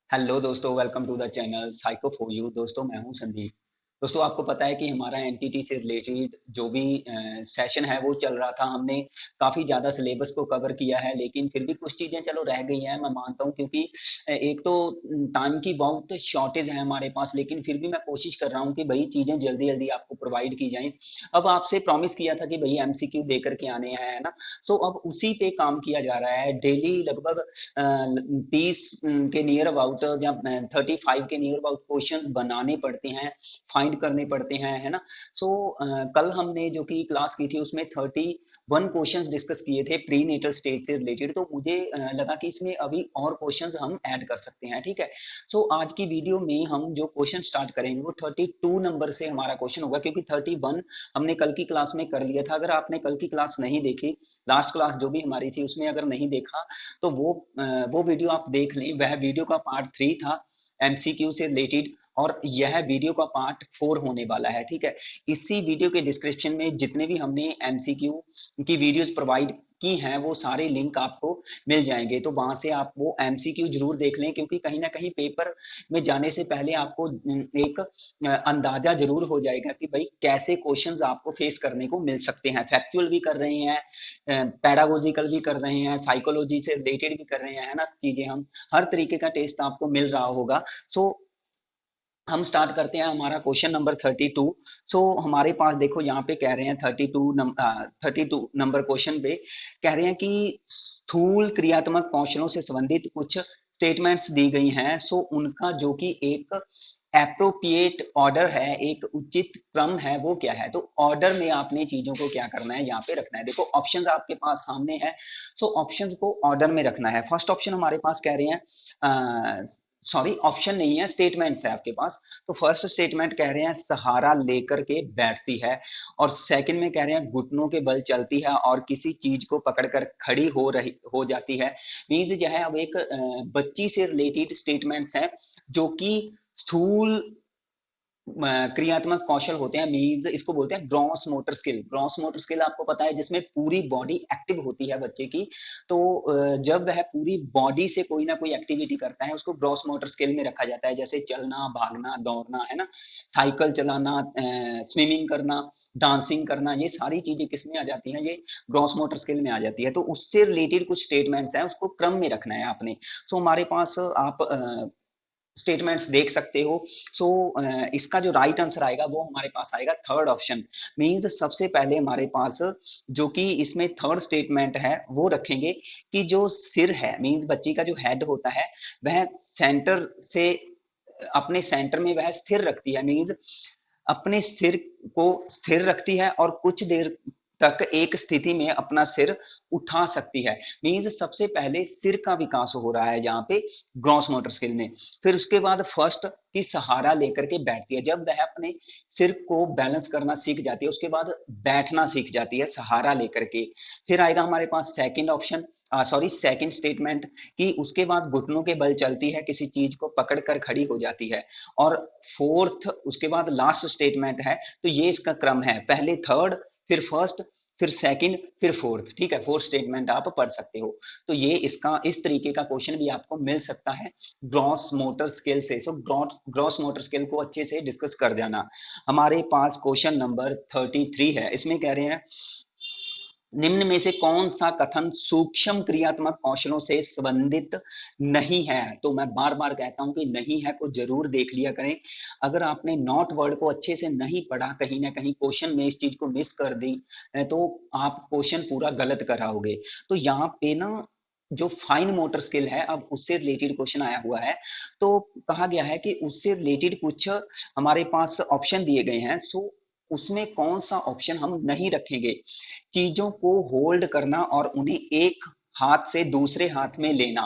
Hello दोस्तों, welcome to the channel psycho for you. दोस्तों, मैं हूं संदीप। दोस्तों, आपको पता है कि हमारा एनटीटी से रिलेटेड जो भी सेशन है वो चल रहा था। हमने काफ़ी ज़्यादा सिलेबस को कवर किया है, लेकिन फिर भी कुछ चीज़ें चलो रह गई हैं, मैं मानता हूं, क्योंकि एक तो टाइम की बहुत शॉर्टेज है हमारे पास। लेकिन फिर भी मैं कोशिश कर रहा हूं कि भाई चीज़ें जल्दी जल्दी आपको प्रोवाइड की जाएं। अब आपसे प्रॉमिस किया था कि भाई एमसीक्यू देकर के आने हैं, है ना। सो अब उसी पे काम किया जा रहा है। डेली लगभग 30 के नियर अबाउट या 35 के नियर अबाउट क्वेश्चंस बनाने पड़ते हैं, फाइंड करने पड़ते हैं, है ना। सो कल हमने जो कि क्लास की थी उसमें 31 क्वेश्चंस डिस्कस किए थे प्री नेटल स्टेज से रिलेटेड। तो मुझे लगा कि इसमें अभी और क्वेश्चंस हम ऐड कर सकते हैं, ठीक है। सो आज की वीडियो में हम जो क्वेश्चन स्टार्ट करेंगे वो 32 नंबर से हमारा क्वेश्चन होगा, क्योंकि 31 हमने कल की क्लास में कर लिया था। अगर आपने कल की क्लास नहीं देखी, लास्ट क्लास जो भी हमारी थी उसमें अगर नहीं देखा, तो वो वीडियो आप देख लें। वह वीडियो का पार्ट 3 था एमसीक्यू से रिलेटेड, और यह वीडियो का पार्ट 4 होने वाला है, ठीक है। इसी वीडियो के डिस्क्रिप्शन में जितने भी हमने एमसीक्यू की वीडियोस प्रोवाइड की हैं वो सारे लिंक आपको मिल जाएंगे। तो वहां से आप वो एमसीक्यू जरूर देख लें, क्योंकि कहीं ना कहीं पेपर में जाने से पहले आपको एक अंदाजा जरूर हो जाएगा कि भाई कैसे क्वेश्चंस आपको फेस करने को मिल सकते हैं। फैक्चुअल भी कर रहे हैं, पैडागोजिकल भी कर रहे हैं, साइकोलॉजी से रिलेटेड भी कर रहे हैं, है ना। चीजें हम हर तरीके का टेस्ट आपको मिल रहा होगा। सो हम स्टार्ट करते हैं हमारा क्वेश्चन नंबर 32। सो हमारे पास देखो यहाँ पे कह रहे हैं 32 नंबर क्वेश्चन पे कह रहे हैं कि स्थूल क्रियात्मक कौशलों से संबंधित कुछ स्टेटमेंट्स दी गई हैं। सो उनका जो कि एक एप्रोप्रिएट ऑर्डर है, एक उचित क्रम है, वो क्या है। तो ऑर्डर में आपने चीजों को क्या करना है, यहाँ पे रखना है। देखो ऑप्शंस आपके पास सामने है। सो ऑप्शंस को ऑर्डर में रखना है। फर्स्ट ऑप्शन हमारे पास कह रहे हैं, सॉरी ऑप्शन नहीं है, स्टेटमेंट्स है आपके पास। तो फर्स्ट स्टेटमेंट कह रहे हैं सहारा लेकर के बैठती है, और सेकंड में कह रहे हैं घुटनों के बल चलती है और किसी चीज को पकड़कर खड़ी हो जाती है। मीन्स जो है अब एक बच्ची से रिलेटेड स्टेटमेंट्स हैं जो कि स्थूल क्रियात्मक कौशल होते हैं। मीन्स इसको बोलते हैं gross motor skill. Gross motor skill आपको पता है जिसमें पूरी बॉडी एक्टिव होती है बच्चे की। तो जब वह पूरी बॉडी से कोई ना कोई एक्टिविटी करता है उसको ग्रॉस मोटर स्किल में रखा जाता है, जैसे चलना, भागना, दौड़ना, है ना, साइकिल चलाना, स्विमिंग करना, डांसिंग करना, ये सारी चीजें किसमें आ जाती हैं, ये ग्रॉस मोटर स्किल में आ जाती है। तो उससे रिलेटेड कुछ स्टेटमेंट्स हैं, उसको क्रम में रखना है आपने। सो हमारे पास आप स्टेटमेंट्स देख सकते हो। सो इसका जो राइट आंसर आएगा वो हमारे पास आएगा थर्ड ऑप्शन। मींस सबसे पहले हमारे पास जो कि इसमें थर्ड स्टेटमेंट है वो रखेंगे कि जो सिर है, मींस बच्ची का जो हेड होता है वह सेंटर से अपने सेंटर में वह स्थिर रखती है। मींस अपने सिर को स्थिर रखती है और कुछ देर तक एक स्थिति में अपना सिर उठा सकती है। मीन्स सबसे पहले सिर का विकास हो रहा है यहाँ पे ग्रॉस मोटर स्किल में। फिर उसके बाद फर्स्ट की सहारा लेकर के बैठती है। जब वह अपने सिर को बैलेंस करना सीख जाती है उसके बाद बैठना सीख जाती है सहारा लेकर के। फिर आएगा हमारे पास second option, sorry second statement, कि उसके बाद घुटनों के बल चलती है, किसी चीज को पकड़ कर खड़ी हो जाती है। और फोर्थ उसके बाद लास्ट स्टेटमेंट है। तो ये इसका क्रम है, पहले थर्ड, फिर फर्स्ट, फिर सेकंड, फिर फोर्थ, ठीक है। फोर्थ स्टेटमेंट आप पढ़ सकते हो। तो ये इसका इस तरीके का क्वेश्चन भी आपको मिल सकता है ग्रॉस मोटर स्किल से। सो ग्रॉस मोटर स्किल को अच्छे से डिस्कस कर जाना। हमारे पास क्वेश्चन नंबर 33 है। इसमें कह रहे हैं निम्न में से कौन सा कथन सूक्ष्म क्रियात्मक कौशलों से संबंधित नहीं है। तो मैं बार बार कहता हूं कि नहीं है को जरूर देख लिया करें। अगर आपने नॉट वर्ड को अच्छे से नहीं पढ़ा, कहीं ना कहीं क्वेश्चन में इस चीज को मिस कर दी, तो आप क्वेश्चन पूरा गलत कराओगे। तो यहाँ पे ना जो फाइन मोटर स्किल है, अब उससे रिलेटेड क्वेश्चन आया हुआ है। तो कहा गया है कि उससे रिलेटेड कुछ हमारे पास ऑप्शन दिए गए हैं। सो उसमें कौन सा ऑप्शन हम नहीं रखेंगे। चीजों को होल्ड करना और उन्हें एक हाथ से दूसरे हाथ में लेना।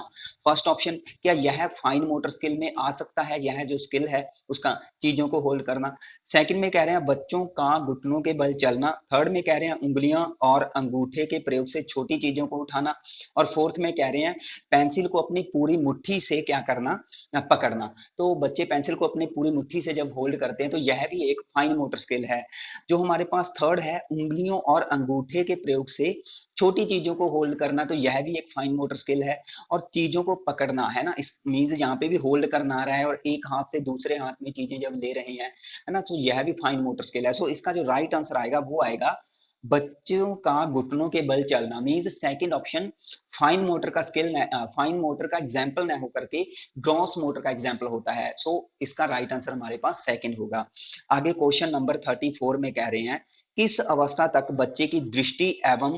फर्स्ट ऑप्शन, क्या यह फाइन मोटर स्किल में आ सकता है, यह जो स्किल है उसका चीजों को होल्ड करना। सेकंड में कह रहे हैं बच्चों का घुटनों के बल चलना। थर्ड में कह रहे हैं उंगलियां और अंगूठे के प्रयोग से छोटी चीजों को उठाना। और फोर्थ में कह रहे हैं पेंसिल को अपनी पूरी मुट्ठी से क्या करना, पकड़ना। तो बच्चे पेंसिल को अपनी पूरी मुट्ठी से जब होल्ड करते हैं तो यह भी एक फाइन मोटर स्किल है। जो हमारे पास थर्ड है उंगलियों और अंगूठे के प्रयोग से छोटी चीजों को होल्ड करना, तो यह यह भी एक फाइन मोटर स्किल है। और चीजों को पकड़ना है ना, इस मीन्स यहाँ पे भी होल्ड करना आ रहा है और एक हाथ से दूसरे हाथ में चीजें जब ले रहे हैं, है ना, तो यह भी फाइन मोटर स्किल है। सो इसका जो राइट आंसर आएगा वो आएगा बच्चों का घुटनों के बल चलना, means second option fine motor का स्किल, फाइन मोटर का एग्जाम्पल न होकर के ग्रॉस मोटर का एग्जाम्पल होता है। सो इसका राइट आंसर हमारे पास सेकंड होगा। आगे क्वेश्चन नंबर 34 में कह रहे हैं किस अवस्था तक बच्चे की दृष्टि एवं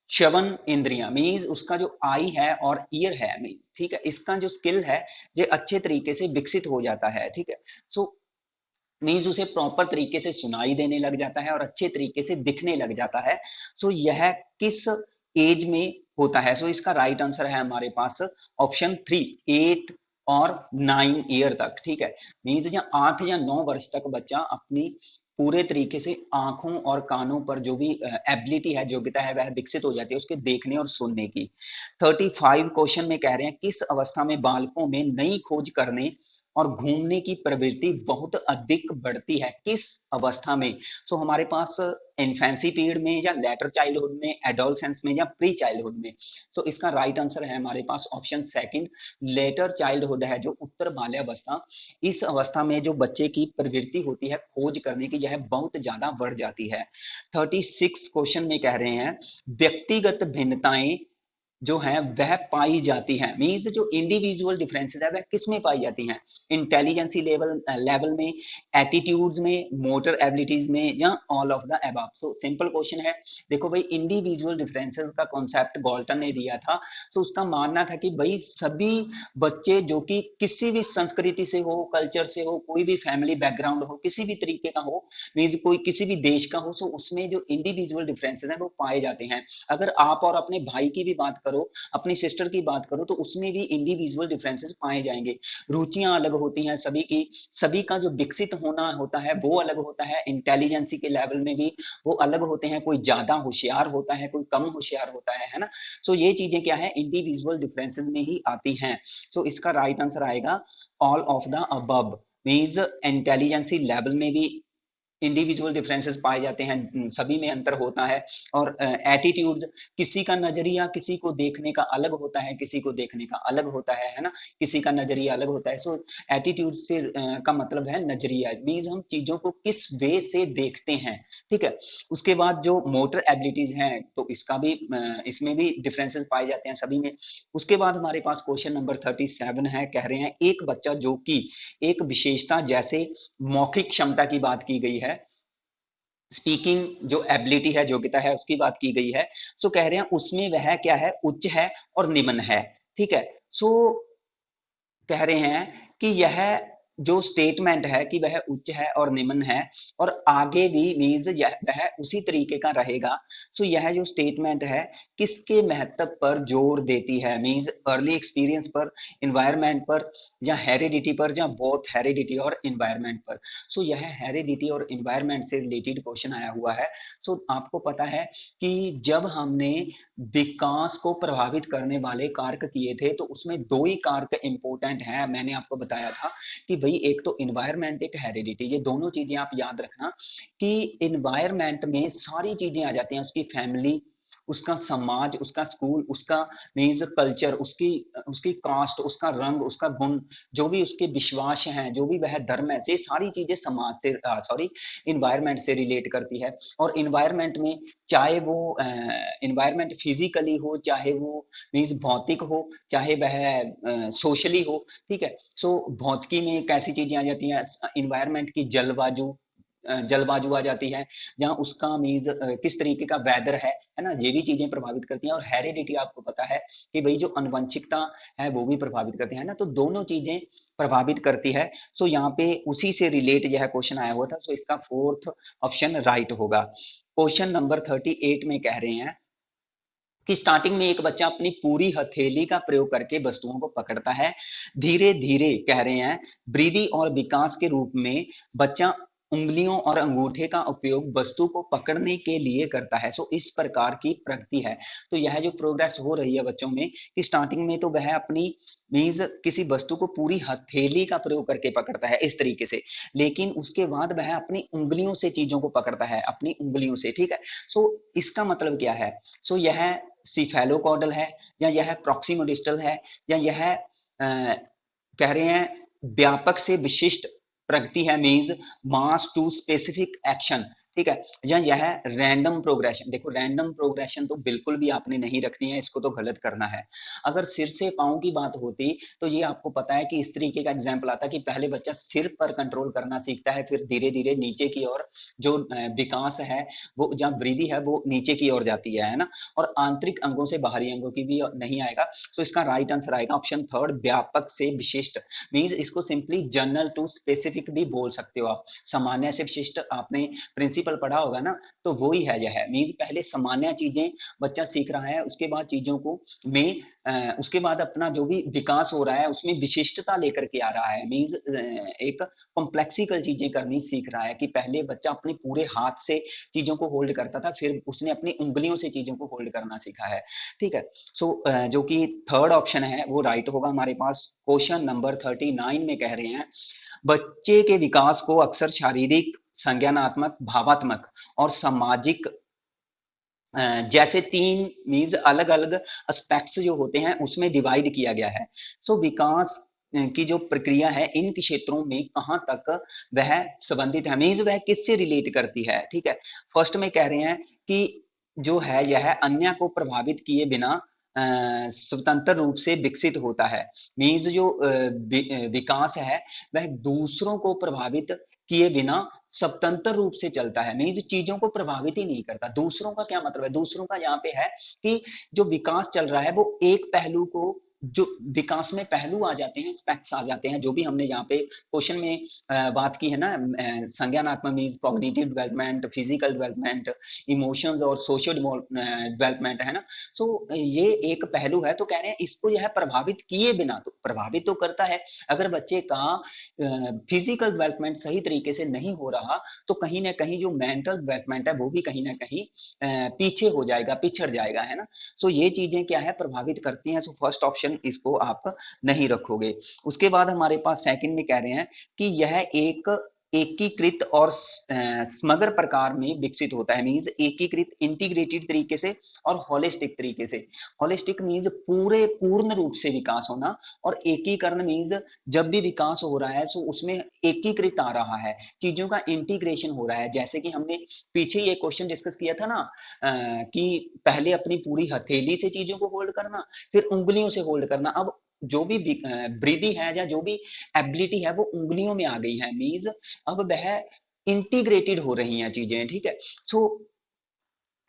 श्रवण इंद्रियां, मीन्स उसका जो आई है और ईयर है, ठीक है, इसका जो स्किल है ये अच्छे तरीके से विकसित हो जाता है। ठीक है, सो मीन्स उसे प्रॉपर तरीके से सुनाई देने लग जाता है और अच्छे तरीके से दिखने लग जाता है। सो यह किस एज में होता है? सो इसका राइट आंसर है हमारे पास ऑप्शन 3, 8 और 9 ईयर तक। ठीक है, मीन्स जहाँ 8 या 9 वर्ष तक बच्चा अपनी पूरे तरीके से आंखों और कानों पर जो भी एबिलिटी है, योग्यता है, वह विकसित हो जाती है उसके देखने और सुनने की। 35 क्वेश्चन में कह रहे हैं किस अवस्था में बालकों में नई खोज करने और घूमने की प्रवृत्ति बहुत अधिक बढ़ती है? किस अवस्था में? सो हमारे पास इन्फेंसी पीरियड में या लेटर चाइल्डहुड में, एडोलसेंस में या प्री चाइल्डहुड में? सो इसका राइट आंसर है हमारे पास ऑप्शन सेकंड, लेटर चाइल्डहुड है जो उत्तर बाल्यावस्था। इस अवस्था में जो बच्चे की प्रवृत्ति होती है खोज करने की, यह बहुत ज्यादा बढ़ जाती है। 36 क्वेश्चन में कह रहे हैं व्यक्तिगत भिन्नताएं जो है वह पाई जाती है, मीन्स जो इंडिविजुअल डिफरेंसेस है वह किस में पाई जाती हैं? इंटेलिजेंसी लेवल में, एटीट्यूड्स में, मोटर एबिलिटीज में, या all of the above? So simple question है। देखो भाई, इंडिविजुअल डिफरेंसेस का कॉन्सेप्ट गॉल्टन ने दिया था। तो उसका मानना था कि भाई सभी बच्चे जो कि किसी भी संस्कृति से हो, कल्चर से हो, कोई भी फैमिली बैकग्राउंड हो, किसी भी तरीके का हो, मीन्स कोई किसी भी देश का हो, सो उसमें जो इंडिविजुअल डिफरेंसेस हैं वो पाए जाते हैं। अगर आप और अपने भाई की भी बात करो, अपनी सिस्टर की बात करो, तो उसमें भी इंडिविजुअल डिफरेंसेस पाए जाएंगे। रुचियां अलग होती हैं सभी की, सभी का जो विकसित होना होता है वो अलग होता है। इंटेलिजेंसी के लेवल में भी वो अलग होते हैं, कोई ज्यादा होशियार होता है, कोई कम होशियार होता है ना। सो ये चीजें क्या है, इंडिविजुअल डिफरेंसेस में ही आती हैं। सो इसका राइट आंसर आएगा all of the above, means intelligency level में भी इंडिविजुअल डिफरेंसेस पाए जाते हैं, सभी में अंतर होता है। और एटीट्यूड्स, किसी का नजरिया किसी को देखने का अलग होता है, किसी को देखने का अलग होता है ना, किसी का नजरिया अलग होता है। सो एटीट्यूड से का मतलब है नजरिया, मीन्स हम चीजों को किस वे से देखते हैं। ठीक है, उसके बाद जो मोटर एबिलिटीज हैं तो इसका भी इसमें भी डिफरेंसेस पाए जाते हैं सभी में। उसके बाद हमारे पास क्वेश्चन नंबर 37 है, कह रहे हैं एक बच्चा जो कि एक विशेषता जैसे मौखिक क्षमता की बात की गई है, स्पीकिंग जो एबिलिटी है, योग्यता है, उसकी बात की गई है। सो कह रहे हैं उसमें वह क्या है, उच्च है और निम्न है। ठीक है, सो कह रहे हैं कि यह जो स्टेटमेंट है कि वह उच्च है और निम्न है और आगे भी मीन्स यह वह उसी तरीके का रहेगा। सो यह जो स्टेटमेंट है किसके महत्व पर जोर देती है? मीन्स अर्ली एक्सपीरियंस पर, इन्वायरमेंट पर, या हेरिडिटी पर, या बोथ हेरिडिटी और इन्वायरमेंट पर? सो यह हेरिडिटी और इन्वायरमेंट से रिलेटेड क्वेश्चन आया हुआ है। सो आपको पता है कि जब हमने विकास को प्रभावित करने वाले कारक किए थे तो उसमें दो ही कारक इंपॉर्टेंट हैं। मैंने आपको बताया था कि भाई एक तो इन्वायरमेंट, एक हेरिडिटी, ये दोनों चीजें आप याद रखना कि इन्वायरमेंट में सारी चीजें आ जाती हैं, उसकी फैमिली, उसका समाज, उसका स्कूल, उसका मीन्स कल्चर, उसकी उसकी कास्ट, उसका रंग, उसका गुण, जो भी उसके विश्वास हैं, जो भी वह धर्म है, ये सारी चीजें समाज से सॉरी इन्वायरमेंट से रिलेट करती है। और इन्वायरमेंट में चाहे वो इन्वायरमेंट फिजिकली हो, चाहे वो मीन्स भौतिक हो, चाहे वह सोशली हो। ठीक है, सो भौतिकी में कैसी चीजें आ जाती हैं, इन्वायरमेंट की जलवायु, जलवायु आ जाती है, जहाँ उसका मीन्स किस तरीके का वेदर है ना, ये भी चीजें प्रभावित करती हैं। और हेरिडिटी आपको पता है कि भाई जो अनुवंशिकता है वो भी प्रभावित करती है ना, तो दोनों चीजें प्रभावित करती है। सो यहाँ पे उसी से रिलेट यह क्वेश्चन आया हुआ था। सो इसका फोर्थ ऑप्शन राइट होगा। क्वेश्चन नंबर 38 में कह रहे हैं कि स्टार्टिंग में एक बच्चा अपनी पूरी हथेली का प्रयोग करके वस्तुओं को पकड़ता है। धीरे धीरे कह रहे हैं वृद्धि और विकास के रूप में बच्चा उंगलियों और अंगूठे का उपयोग वस्तु को पकड़ने के लिए करता है। सो इस प्रकार की प्रगति है। तो यह जो प्रोग्रेस हो रही है बच्चों में कि स्टार्टिंग में तो वह अपनी मीन्स किसी वस्तु को पूरी हथेली का प्रयोग करके पकड़ता है इस तरीके से, लेकिन उसके बाद वह अपनी उंगलियों से चीजों को पकड़ता है, अपनी उंगलियों से, ठीक है। सो इसका मतलब क्या है? सो यह सिफेलोकॉडल है, या यह प्रॉक्सिमोडिस्टल है, या यह कह रहे हैं व्यापक से विशिष्ट प्रगति है, means mass to specific action, ठीक है। या यह रैंडम प्रोग्रेशन। देखो रैंडम प्रोग्रेशन तो बिल्कुल भी आपने नहीं रखनी है, इसको तो गलत करना है। अगर सिर से पांव की बात होती तो ये आपको पता है कि इस तरीके का एग्जाम्पल आता कि पहले बच्चा सिर पर कंट्रोल करना सीखता है, फिर धीरे धीरे नीचे की ओर जो विकास है वो, जहाँ वृद्धि है वो नीचे की ओर जाती है ना, और आंतरिक अंगों से बाहरी अंगों की भी नहीं आएगा। तो इसका राइट आंसर आएगा ऑप्शन थर्ड, व्यापक से विशिष्ट। मीन्स इसको सिंपली जनरल टू स्पेसिफिक भी बोल सकते हो आप। सामान्य से विशिष्ट आपने प्रिंसिपल पढ़ा होगा ना, तो वो ही है यह। मीन्स पहले सामान्य चीजें बच्चा सीख रहा है, उसके बाद चीजों को में उसके बाद अपना जो भी विकास हो रहा है उसमें विशिष्टता लेकर के आ रहा है। मीन्स एक कॉम्प्लेक्सिकल चीजें करनी सीख रहा है कि पहले बच्चा अपने पूरे हाथ से चीजों को होल्ड करता था, फिर उसने अपनी उंगलियों से चीजों को होल्ड करना सीखा है, ठीक है। सो जो कि थर्ड ऑप्शन है वो राइट होगा हमारे पास। क्वेश्चन नंबर 39 में कह रहे हैं बच्चे के विकास को अक्सर शारीरिक, संज्ञानात्मक, भावात्मक और सामाजिक जैसे तीन मीन्स अलग अलग एस्पेक्ट्स जो होते हैं उसमें डिवाइड किया गया है। सो विकास की जो प्रक्रिया है इन क्षेत्रों में कहां तक वह संबंधित है, मीन्स वह किससे रिलेट करती है, ठीक है। फर्स्ट में कह रहे हैं कि जो है यह अन्य को प्रभावित किए बिना स्वतंत्र रूप से विकसित होता है। मीन्स जो विकास है वह दूसरों को प्रभावित किए बिना स्वतंत्र रूप से चलता है। मीन्स चीजों को प्रभावित ही नहीं करता। दूसरों का क्या मतलब है? दूसरों का यहाँ पे है कि जो विकास चल रहा है वो एक पहलू को, जो विकास में पहलू आ जाते हैं, एस्पेक्ट्स आ जाते हैं, जो भी हमने यहाँ पे क्वेश्चन में बात की है ना, संज्ञानात्मक means cognitive development, physical development, emotions और सोशल डेवलपमेंट है ना। सो ये एक पहलू है, तो कह रहे हैं इसको यह प्रभावित किए बिना, तो प्रभावित तो करता है। अगर बच्चे का फिजिकल डेवलपमेंट सही तरीके से नहीं हो रहा तो कहीं ना कहीं जो मेंटल डेवलपमेंट है वो भी कहीं ना कहीं पीछे हो जाएगा, पिछड़ जाएगा, है ना। सो ये चीजें क्या है, प्रभावित करती हैं। सो फर्स्ट ऑप्शन इसको आप नहीं रखोगे। उसके बाद हमारे पास सेकंड में कह रहे हैं कि यह एक एकीकृत और समग्र प्रकार में विकसित होता है। मीन्स एकीकृत, इंटीग्रेटेड तरीके से, और होलिस्टिक तरीके से। होलिस्टिक मीन्स पूरे पूर्ण रूप से विकास होना, और एकीकरण मीन्स जब भी विकास हो रहा है तो उसमें एकीकृत आ रहा है, चीजों का इंटीग्रेशन हो रहा है। जैसे कि हमने पीछे ये क्वेश्चन डिस्कस किया था ना, कि पहले अपनी पूरी हथेली से चीजों को होल्ड करना, फिर उंगलियों से होल्ड करना। अब जो भी वृद्धि है या जो भी एबिलिटी है वो उंगलियों में आ गई है। मीन्स अब वह इंटीग्रेटेड हो रही हैं चीजें, ठीक है। सो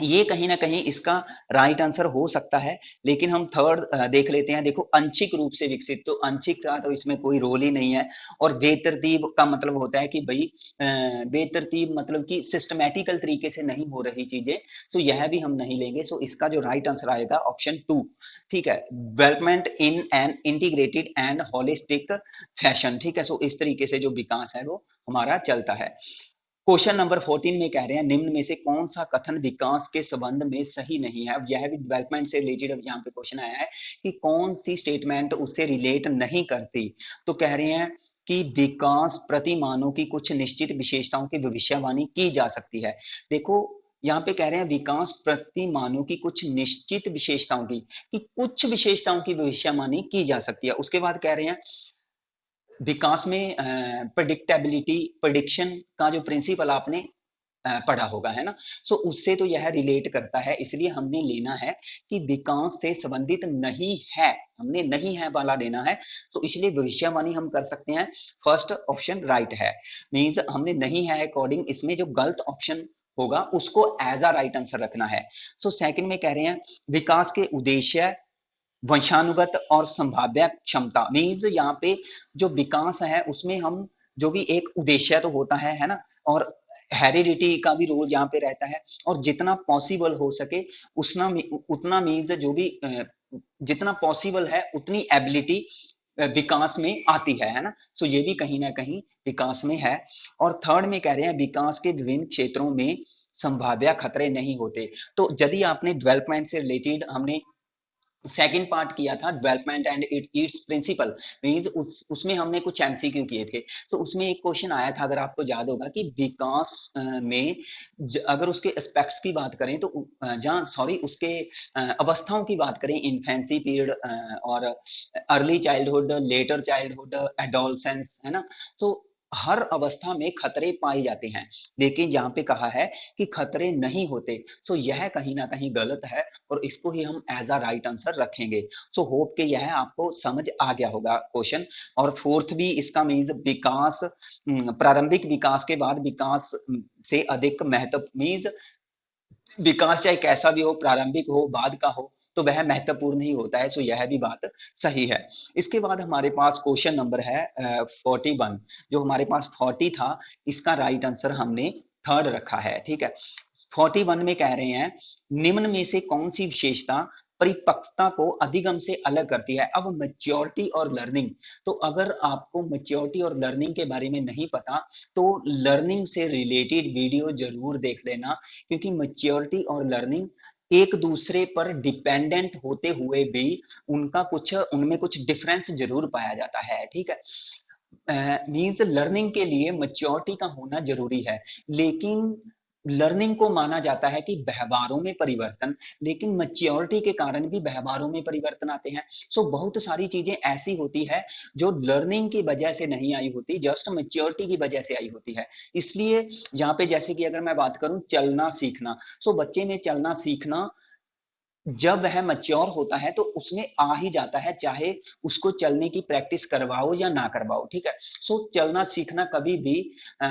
ये कहीं ना कहीं इसका राइट आंसर हो सकता है। लेकिन हम थर्ड देख लेते हैं। देखो आंशिक रूप से विकसित, तो आंशिक का तो इसमें कोई रोल ही नहीं है। और बेतरतीब का मतलब होता है कि भाई बेतरतीब मतलब कि सिस्टमैटिकल तरीके से नहीं हो रही चीजें, तो यह भी हम नहीं लेंगे। सो इसका जो राइट आंसर आएगा ऑप्शन 2, ठीक है, development in an integrated and holistic fashion, ठीक है। सो इस तरीके से जो विकास है वो हमारा चलता है। क्वेश्चन नंबर 14 में कह रहे हैं निम्न में से कौन सा कथन विकास के संबंध में सही नहीं है। अब यह भी डेवलपमेंट से रिलेटेड यहाँ पे क्वेश्चन आया है कि कौन सी स्टेटमेंट उससे रिलेट नहीं करती। तो कह रहे हैं कि विकास प्रतिमानों की कुछ निश्चित विशेषताओं की भविष्यवाणी की जा सकती है। देखो यहाँ पे कह रहे हैं विकास प्रतिमानों की कुछ निश्चित विशेषताओं की, कि कुछ विशेषताओं की भविष्यवाणी की जा सकती है। उसके बाद कह रहे हैं विकास में प्रेडिक्टेबिलिटी, प्रेडिक्शन का जो प्रिंसिपल आपने पढ़ा होगा, है ना। सो उससे तो यह रिलेट करता है, इसलिए हमने लेना है कि विकास से संबंधित नहीं है, हमने नहीं है वाला लेना है। तो इसलिए भविष्यवाणी हम कर सकते हैं, फर्स्ट ऑप्शन राइट है। मींस हमने नहीं है अकॉर्डिंग, इसमें जो गलत ऑप्शन होगा उसको एज अ राइट आंसर रखना है। सो सेकंड में कह रहे हैं विकास के उद्देश्य, वंशानुगत और संभाव्य क्षमता। मीन्स यहाँ पे जो विकास है उसमें हम जो भी एक उद्देश्य तो होता है ना, और हेरिडिटी का भी रोल यहाँ पे रहता है। और जितना पॉसिबल हो सके उतना मीन्स जो भी जितना पॉसिबल है उतनी एबिलिटी विकास में आती है ना। सो ये भी कहीं ना कहीं विकास में है। और थर्ड में कह रहे हैं विकास के विभिन्न क्षेत्रों में संभाव्य खतरे नहीं होते। तो यदि आपने डेवलपमेंट से रिलेटेड हमने सेकंड पार्ट किया था development and its principle means उसमें हमने कुछ एमसीक्यू किए थे। तो उसमें एक क्वेश्चन आया था, अगर आपको याद होगा, कि विकास में अगर उसके एस्पेक्ट्स की बात करें तो जहाँ सॉरी उसके अवस्थाओं की बात करें, इन्फेंसी पीरियड और early childhood, letter childhood, adolescence, है ना। तो हर अवस्था में खतरे पाए जाते हैं, लेकिन यहाँ पे कहा है कि खतरे नहीं होते। सो यह कहीं ना कहीं गलत है और इसको ही हम एज अ राइट आंसर रखेंगे। सो होप के यह आपको समझ आ गया होगा क्वेश्चन। और फोर्थ भी इसका मीन्स विकास, प्रारंभिक विकास के बाद विकास से अधिक महत्व मीन्स विकास चाहे कैसा भी हो, प्रारंभिक हो बाद का हो, तो वह महत्वपूर्ण ही होता है। सो यह भी बात सही है। इसके बाद हमारे पास क्वेश्चन नंबर है 41। जो हमारे पास 40 था, इसका राइट आंसर हमने थर्ड रखा है, ठीक है। 41 में कह रहे हैं निम्न में से कौन सी विशेषता परिपक्वता को अधिगम से अलग करती है। अब मैच्योरिटी और लर्निंग, तो अगर आपको मैच्योरिटी और लर्निंग के बारे में नहीं पता तो लर्निंग से रिलेटेड वीडियो जरूर देख लेना, क्योंकि मैच्योरिटी और लर्निंग एक दूसरे पर डिपेंडेंट होते हुए भी उनका कुछ उनमें कुछ डिफरेंस जरूर पाया जाता है, ठीक है। मीन्स लर्निंग के लिए मैच्योरिटी का होना जरूरी है, लेकिन लर्निंग को माना जाता है कि व्यवहारों में परिवर्तन, लेकिन मैच्योरिटी के कारण भी व्यवहारों में परिवर्तन आते हैं। सो बहुत सारी चीजें ऐसी होती है जो लर्निंग की वजह से नहीं आई होती, जस्ट मैच्योरिटी की वजह से आई होती है। इसलिए यहाँ पे जैसे कि अगर मैं बात करूं चलना सीखना, सो बच्चे में चलना सीखना जब वह मैच्योर होता है तो उसमें आ ही जाता है, चाहे उसको चलने की प्रैक्टिस करवाओ या ना करवाओ, ठीक है। सो चलना सीखना कभी भी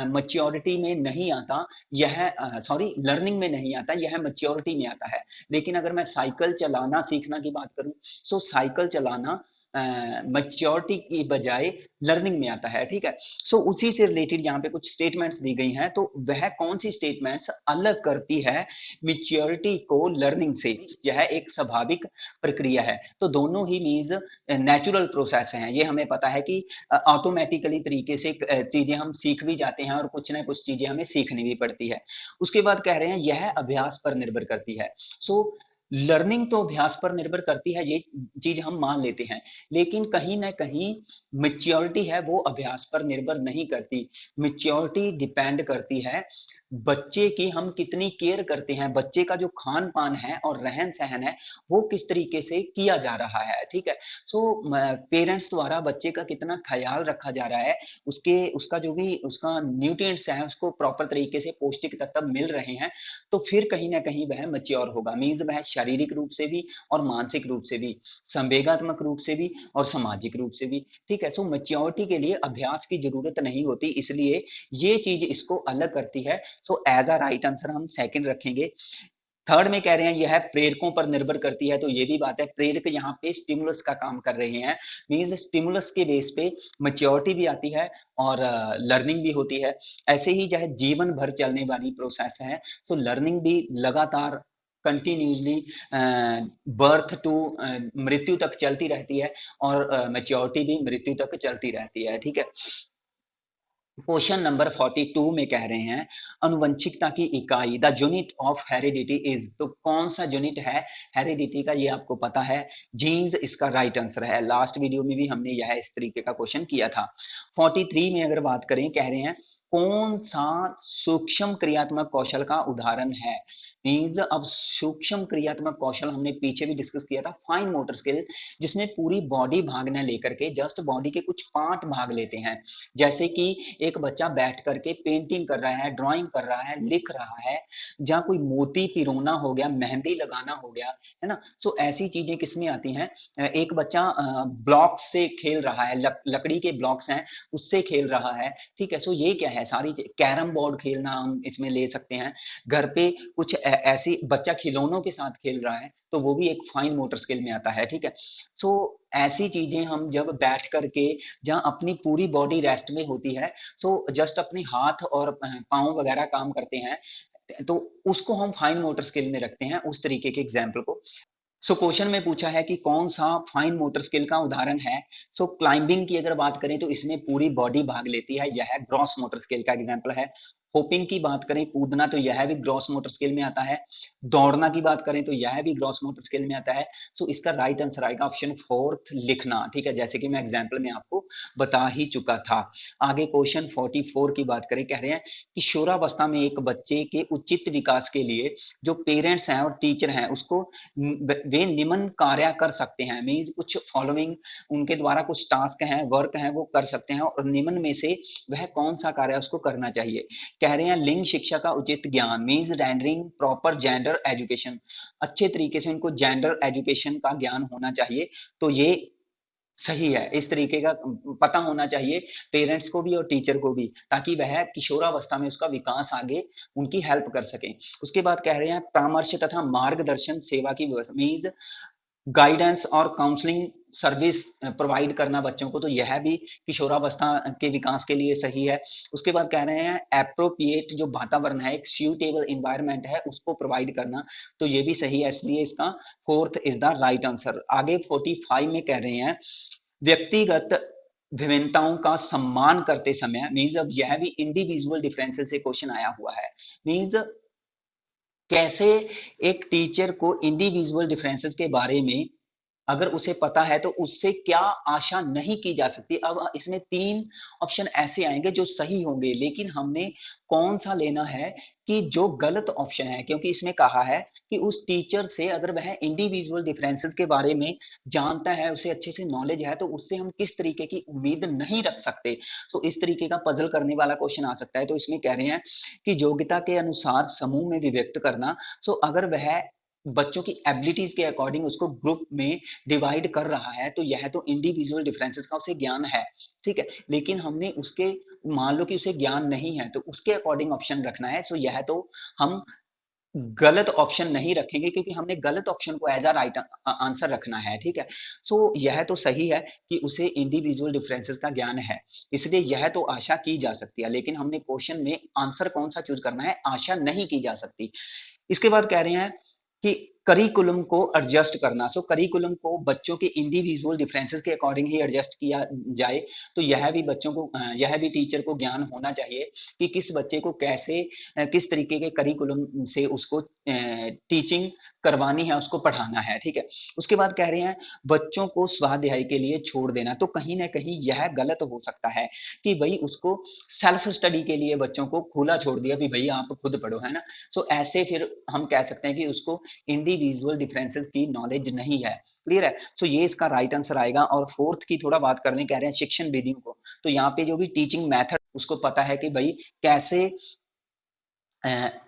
मैच्योरिटी में नहीं आता, यह सॉरी लर्निंग में नहीं आता, यह मैच्योरिटी में आता है। लेकिन अगर मैं साइकिल चलाना सीखना की बात करूं, सो साइकिल चलाना मैच्योरिटी की बजाय लर्निंग में आता है, ठीक है। सो उसी से रिलेटेड यहाँ पे कुछ स्टेटमेंट्स दी गई हैं, तो वह कौन सी स्टेटमेंट्स अलग करती है मैच्योरिटी को लर्निंग से। यह एक स्वाभाविक प्रक्रिया है, तो दोनों ही मीन्स नेचुरल प्रोसेस हैं। ये हमें पता है कि ऑटोमेटिकली तरीके से चीजें हम सीख भी जाते हैं और कुछ ना कुछ चीजें हमें सीखनी भी पड़ती है। उसके बाद कह रहे हैं यह अभ्यास पर निर्भर करती है। सो लर्निंग तो अभ्यास पर निर्भर करती है, ये चीज हम मान लेते हैं, लेकिन कहीं ना कहीं मैच्योरिटी है वो अभ्यास पर निर्भर नहीं करती। मैच्योरिटी डिपेंड करती है बच्चे की हम कितनी केयर करते हैं, बच्चे का जो खान पान है और रहन सहन है वो किस तरीके से किया जा रहा है, ठीक है। सो पेरेंट्स द्वारा बच्चे का कितना ख्याल रखा जा रहा है, उसके उसका जो भी उसका न्यूट्रिएंट्स है उसको प्रॉपर तरीके से पौष्टिक तत्व मिल रहे हैं, तो फिर कहीं ना कहीं वह मैच्योर होगा। मीन्स वह शारीरिक रूप से भी और मानसिक रूप से भी, संवेगात्मक रूप से भी और सामाजिक रूप से भी, ठीक है। सो मैच्योरिटी के लिए अभ्यास की जरूरत नहीं होती, इसलिए ये चीज इसको अलग करती है। So as a right answer हम सेकंड रखेंगे। थर्ड में कह रहे हैं यह प्रेरकों पर निर्भर करती है, तो ये भी बात है, प्रेरक यहाँ पे स्टिमुलस का काम कर रहे हैं। मींस स्टिमुलस के बेस पे मैच्योरिटी भी आती है और लर्निंग भी होती है। ऐसे ही चाहे जीवन भर चलने वाली प्रोसेस है, तो लर्निंग भी लगातार कंटिन्यूसली बर्थ टू मृत्यु तक चलती रहती है और मैच्योरिटी भी मृत्यु तक चलती रहती है, ठीक है। क्वेश्चन नंबर 42 में कह रहे हैं अनुवंशिकता की इकाई the unit of heredity is, तो कौन सा यूनिट है हेरिडिटी का, ये आपको पता है, जीन्स इसका राइट आंसर है। लास्ट वीडियो में भी हमने यह इस तरीके का क्वेश्चन किया था। 43 में अगर बात करें, कह रहे हैं कौन सा सूक्ष्म क्रियात्मक कौशल का उदाहरण है। मीन्स अब सूक्ष्म क्रियात्मक कौशल हमने पीछे भी डिस्कस किया था, फाइन मोटर स्किल, जिसमें पूरी बॉडी भाग न लेकर के जस्ट बॉडी के कुछ पार्ट भाग लेते हैं। जैसे कि एक बच्चा बैठ करके पेंटिंग कर रहा है, ड्राइंग कर रहा है, लिख रहा है, जहां कोई मोती पिरोना हो गया, मेहंदी लगाना हो गया, है ना। सो ऐसी चीजें किसमें आती हैं। एक बच्चा ब्लॉक से खेल रहा है, लकड़ी के ब्लॉक्स हैं उससे खेल रहा है, ठीक है। सो ये क्या है, सारी कैरम बोर्ड खेलना हम इसमें ले सकते हैं। घर पे कुछ ऐसी बच्चा खिलौनों के साथ खेल रहा है, तो वो भी एक फाइन मोटर स्किल में आता है, ठीक है। सो ऐसी चीजें हम जब बैठ करके जहां अपनी पूरी बॉडी रेस्ट में होती है, सो जस्ट अपने हाथ और पांव वगैरह काम करते हैं, तो उसको हम फाइन मोटर स्किल में रखते हैं, उस तरीके के एग्जाम्पल को। सो क्वेश्चन में पूछा है कि कौन सा फाइन मोटर स्किल का उदाहरण है। सो क्लाइंबिंग की अगर बात करें तो इसमें पूरी बॉडी भाग लेती है, यह ग्रॉस मोटर स्किल का एग्जांपल है। होपिंग की बात करें, कूदना, तो यह भी ग्रॉस मोटर स्किल में आता है। दौड़ना की बात करें तो यह भी ग्रॉस मोटर स्किल में आता है। सो इसका राइट आंसर आएगा ऑप्शन फोर्थ, लिखना। ठीक है, जैसे कि मैं एग्जाम्पल में आपको बता ही चुका था। आगे क्वेश्चन 44 की बात करें, कह रहे हैं किशोरावस्था में एक बच्चे के उचित विकास के लिए जो पेरेंट्स हैं और टीचर हैं उसको वे निम्न कार्य कर सकते हैं। मीन्स कुछ फॉलोइंग उनके द्वारा कुछ टास्क हैं, वर्क हैं, वो कर सकते हैं, और निम्न में से वह कौन सा कार्य उसको करना चाहिए। कह रहे हैं लिंग शिक्षा का उचित ज्ञान, means rendering proper gender education. अच्छे तरीके से उनको जेंडर एजुकेशन का ज्ञान होना चाहिए। तो ये सही है, इस तरीके का पता होना चाहिए पेरेंट्स को भी और टीचर को भी, ताकि वह किशोरावस्था में उसका विकास आगे उनकी हेल्प कर सके। उसके बाद कह रहे हैं परामर्श तथा मार्गदर्शन सेवा की व्यवस्था, मीन्स गाइडेंस और काउंसलिंग सर्विस प्रोवाइड करना बच्चों को, तो यह भी किशोरावस्था के विकास के लिए सही है। उसके बाद कह रहे हैं एप्रोप्रिएट जो वातावरण है, एक सूटेबल इन्वायरमेंट है, उसको प्रोवाइड करना, तो ये भी सही है, इसलिए इसका fourth is the right answer. आगे 45 में कह रहे हैं व्यक्तिगत विभिन्नताओं का सम्मान करते समय, मीन्स अब यह भी इंडिविजुअल डिफरेंसेस से क्वेश्चन आया हुआ है। मीन्स कैसे एक टीचर को इंडिविजुअल डिफरेंसेस के बारे में अगर उसे पता है तो उससे क्या आशा नहीं की जा सकती। अब इसमें 3 ऑप्शन ऐसे आएंगे जो सही होंगे, लेकिन हमने कौन सा लेना है कि जो गलत ऑप्शन है, क्योंकि इसमें कहा है कि उस टीचर से अगर वह इंडिविजुअल डिफरेंसेस के बारे में जानता है, उसे अच्छे से नॉलेज है, तो उससे हम किस तरीके की उम्मीद नहीं रख सकते। तो इस तरीके का पजल करने वाला क्वेश्चन आ सकता है। तो इसमें कह रहे हैं कि योग्यता के अनुसार समूह में विभक्त करना। सो अगर वह बच्चों की एबिलिटीज के अकॉर्डिंग उसको ग्रुप में डिवाइड कर रहा है, तो यह तो इंडिविजुअल डिफरेंसेस का उसे ज्ञान है। ठीक है, लेकिन हमने उसके मान लो कि उसे ज्ञान नहीं है, तो उसके अकॉर्डिंग ऑप्शन रखना है। सो यह तो हम गलत ऑप्शन नहीं रखेंगे, क्योंकि हमने गलत ऑप्शन को एज अ राइट आंसर रखना है। ठीक है, सो यह तो सही है कि उसे इंडिविजुअल डिफरेंसेस का ज्ञान है, इसलिए यह तो आशा की जा सकती है, लेकिन हमने क्वेश्चन में आंसर कौन सा चूज करना है, आशा नहीं की जा सकती। इसके बाद कह रहे हैं कि करिकुलम को एडजस्ट करना। सो करिकुलम को बच्चों के इंडिविजुअल डिफरेंसेस के अकॉर्डिंग ही एडजस्ट किया जाए, तो यह भी बच्चों को यह भी टीचर को ज्ञान होना चाहिए कि किस बच्चे को कैसे किस तरीके के करिकुलम से उसको टीचिंग करवानी है, उसको पढ़ाना है। ठीक है, उसके बाद कह रहे हैं बच्चों को स्वाध्याय के लिए छोड़ देना। तो कहीं ना कहीं यह गलत हो सकता है कि भाई उसको सेल्फ स्टडी के लिए बच्चों को खुला छोड़ दिया भी भाई आप खुद पढ़ो, है ना। सो ऐसे फिर हम कह सकते हैं कि उसको इंडिविजुअल डिफरेंसेस की नॉलेज नहीं है। क्लियर है, सो ये इसका राइट आंसर आएगा। और फोर्थ की थोड़ा बात करने कह रहे हैं शिक्षण विधियों को, तो यहाँ पे जो भी टीचिंग मेथड उसको पता है कि भाई कैसे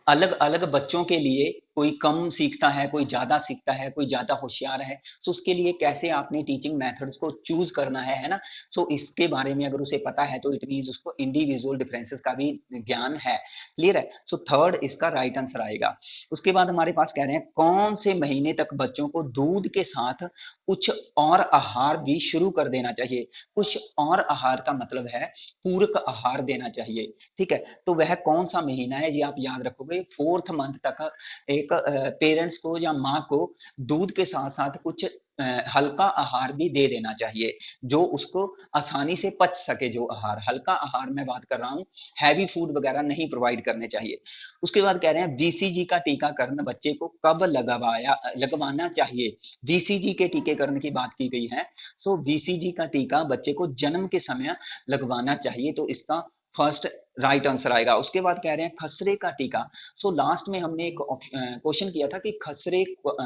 अलग अलग बच्चों के लिए कोई कम सीखता है, कोई ज्यादा सीखता है, कोई ज्यादा होशियार है, सो उसके लिए कैसे आपने टीचिंग मेथड्स को चूज करना है ना। सो इसके बारे में अगर उसे पता है तो इट मींस उसको इंडिविजुअल डिफरेंसेस का भी ज्ञान है। क्लियर है, सो थर्ड इसका राइट आंसर आएगा। उसके बाद हमारे पास कह रहे हैं कौन से महीने तक बच्चों को दूध के साथ कुछ और आहार भी शुरू कर देना चाहिए। कुछ और आहार का मतलब है पूरक आहार देना चाहिए। ठीक है, तो वह कौन सा महीना है जी, आप याद रखोगे 4th मंथ तक एक पेरेंट्स को या माँ को दूध के साथ साथ कुछ हल्का आहार भी दे देना चाहिए, जो उसको आसानी से पच सके। जो आहार हल्का आहार मैं बात कर रहा हूँ, हैवी फूड वगैरह नहीं प्रोवाइड करने चाहिए। उसके बाद कह रहे हैं बीसीजी का टीकाकरण बच्चे को कब लगवाना चाहिए। बीसीजी के टीकाकरण की बात की गई है। सो बीसीजी का टीका बच्चे को जन्म के समय लगवाना चाहिए, तो इसका फर्स्ट राइट आंसर आएगा। उसके बाद कह रहे हैं खसरे का टीका। सो लास्ट में हमने एक क्वेश्चन किया था कि खसरे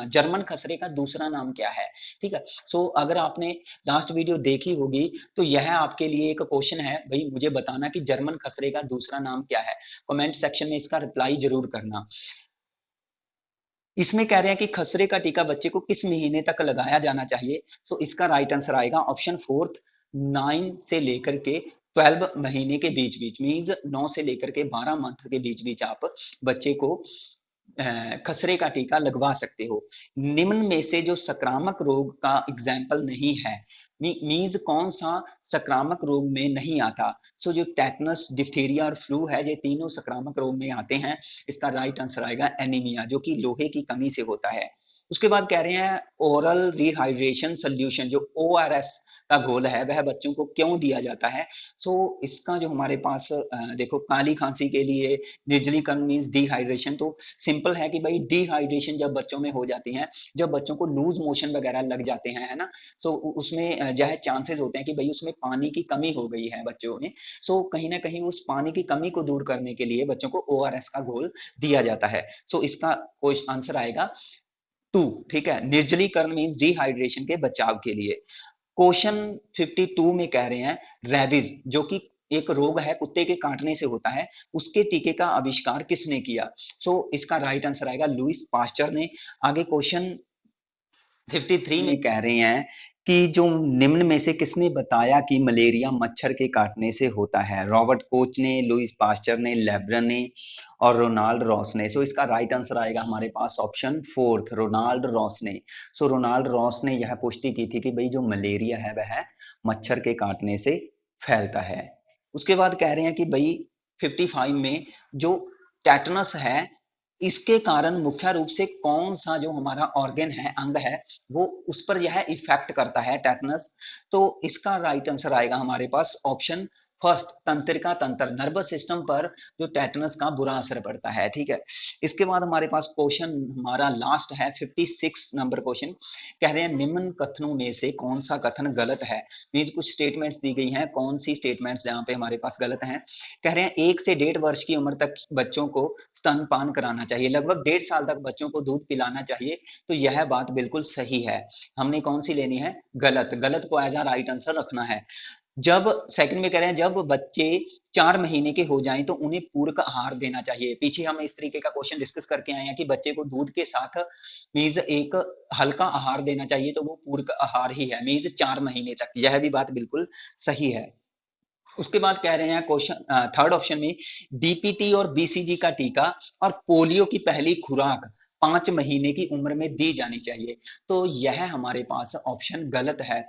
जर्मन खसरे का दूसरा नाम क्या है। ठीक है, सो अगर आपने लास्ट वीडियो देखी होगी तो यह आपके लिए एक क्वेश्चन है, भाई मुझे बताना कि जर्मन खसरे का दूसरा नाम क्या है। कमेंट सेक्शन में इसका रिप्लाई जरूर करना। इसमें कह रहे हैं कि खसरे का टीका बच्चे को किस महीने तक लगाया जाना चाहिए। सो इसका राइट आंसर आएगा ऑप्शन फोर्थ, 9 से लेकर के 12 महीने के बीच बीच, मीन्स 9 से लेकर के 12 मंथ के बीच बीच आप बच्चे को खसरे का टीका लगवा सकते हो। निम्न में से जो संक्रामक रोग का एग्जाम्पल नहीं है, मीन्स कौन सा संक्रामक रोग में नहीं आता। सो जो टेटनस, डिप्थीरिया और फ्लू है, ये तीनों संक्रामक रोग में आते हैं। इसका राइट आंसर आएगा एनीमिया, जो कि लोहे की कमी से होता है। उसके बाद कह रहे हैं ओरल रिहाइड्रेशन सोल्यूशन, जो ORS का घोल है वह बच्चों को क्यों दिया जाता है। सो इसका जो हमारे पास देखो, काली खांसी के लिए निर्जलीकरण मींस डिहाइड्रेशन, तो सिंपल है कि भाई डिहाइड्रेशन जब बच्चों में हो जाती है, जब बच्चों को लूज मोशन वगैरह लग जाते हैं, है ना। सो उसमें जो है चांसेस होते हैं कि भाई उसमें पानी की कमी हो गई है बच्चों में। सो कहीं ना कहीं उस पानी की कमी को दूर करने के लिए बच्चों को ORS का घोल दिया जाता है। सो इसका क्वेश्चन आंसर आएगा 2। ठीक है, निर्जलीकरण मींस डिहाइड्रेशन के बचाव के लिए। क्वेश्चन 52 में कह रहे हैं रेबीज, जो कि एक रोग है कुत्ते के काटने से होता है, उसके टीके का आविष्कार किसने किया। सो इसका राइट आंसर आएगा लुईस पास्चर ने। आगे क्वेश्चन 53 में कह रहे हैं कि जो निम्न में से किसने बताया कि मलेरिया मच्छर के काटने से होता है। रॉबर्ट कोच ने, लुईस पास्चर ने, लेब्रन ने और रोनाल्ड रॉस ने। सो इसका राइट आंसर आएगा हमारे पास ऑप्शन 4, रोनाल्ड रॉस ने। सो रोनाल्ड रॉस ने यह पुष्टि की थी कि भाई जो मलेरिया है वह मच्छर के काटने से फैलता है। उसके बाद कह रहे हैं कि भाई 55 में जो टेटनस है, इसके कारण मुख्य रूप से कौन सा जो हमारा ऑर्गन है, अंग है, वो उस पर यह इफेक्ट करता है टेटनस। तो इसका राइट आंसर आएगा हमारे पास ऑप्शन फर्स्ट, तंत्रिका तंत्र, नर्वस सिस्टम पर जो टेटनस का बुरा असर पड़ता है। ठीक है, इसके बाद हमारे पास क्वेश्चन हमारा लास्ट है 56 नंबर क्वेश्चन। कह रहे हैं निम्न कथनों में से कौन सा कथन गलत है। मीन्स कुछ स्टेटमेंट्स दी गई हैं, कौन सी स्टेटमेंट्स जहाँ पे हमारे पास गलत हैं। कह रहे हैं 1 से 1.5 वर्ष की उम्र तक बच्चों को स्तनपान कराना चाहिए, लगभग 1.5 साल तक बच्चों को दूध पिलाना चाहिए। तो यह बात बिल्कुल सही है। हमने कौन सी लेनी है, गलत। गलत को एज अ राइट आंसर रखना है। जब सेकंड में कह रहे हैं जब बच्चे 4 महीने के हो जाएं तो उन्हें पूरक आहार देना चाहिए। पीछे हम इस तरीके का क्वेश्चन डिस्कस करके आए हैं कि बच्चे को दूध के साथ मीन्स एक हल्का आहार देना चाहिए, तो वो पूरक आहार ही है मीन्स 4 महीने तक। यह भी बात बिल्कुल सही है। उसके बाद कह रहे हैं क्वेश्चन थर्ड ऑप्शन में DPT और BCG का टीका और पोलियो की पहली खुराक 5 महीने की उम्र में दी जानी चाहिए। तो यह हमारे पास ऑप्शन गलत है।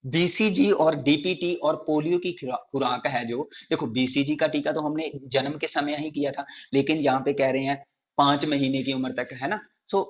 BCG और DPT और पोलियो की खुराक है जो, देखो BCG का टीका तो हमने जन्म के समय ही किया था, लेकिन यहाँ पे कह रहे हैं 5 महीने की उम्र तक, है ना। सो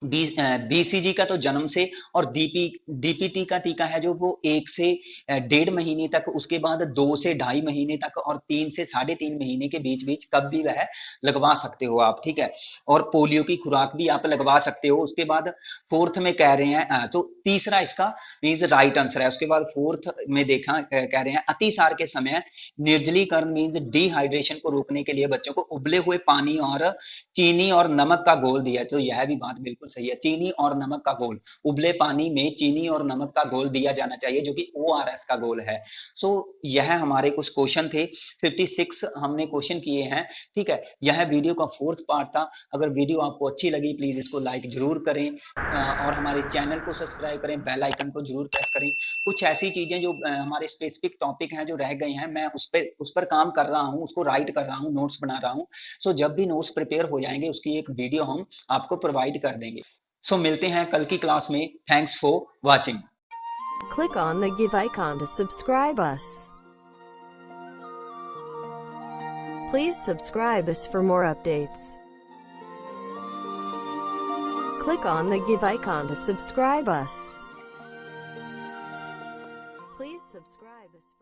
BCG का तो जन्म से, और DPT का टीका है जो वो 1 से 1.5 महीने तक, उसके बाद 2 से 2.5 महीने तक, और 3 से 3.5 महीने के बीच बीच कब भी वह लगवा सकते हो आप। ठीक है, और पोलियो की खुराक भी आप लगवा सकते हो। उसके बाद फोर्थ में कह रहे हैं तो तीसरा इसका मीन्स राइट आंसर है। उसके बाद फोर्थ में देखा कह रहे हैं अतिसार के समय निर्जलीकरण मीन्स डिहाइड्रेशन को रोकने के लिए बच्चों को उबले हुए पानी और चीनी और नमक का घोल दिया। तो यह भी बात बिल्कुल सही है, चीनी और नमक का घोल, उबले पानी में चीनी और नमक का घोल दिया जाना चाहिए, जो कि ORS का घोल है। सो यह हमारे कुछ क्वेश्चन थे, 56 हमने क्वेश्चन किए हैं। ठीक है, यह वीडियो का फोर्थ पार्ट था। अगर वीडियो आपको अच्छी लगी प्लीज इसको लाइक जरूर करें, और हमारे चैनल को सब्सक्राइब करें, बेल आइकन को जरूर प्रेस करें। कुछ ऐसी चीजें जो हमारे स्पेसिफिक टॉपिक हैं जो रह गए हैं, मैं उस पर काम कर रहा हूँ, उसको राइट कर रहा हूँ, नोट्स बना रहा हूँ। सो जब भी नोट्स प्रिपेयर हो जाएंगे उसकी एक वीडियो हम आपको प्रोवाइड कर देंगे। सो मिलते हैं कल की क्लास में। Thanks for watching. Click on the give icon to subscribe us. Please subscribe us for more updates. Click on the give icon to subscribe us. Please subscribe us.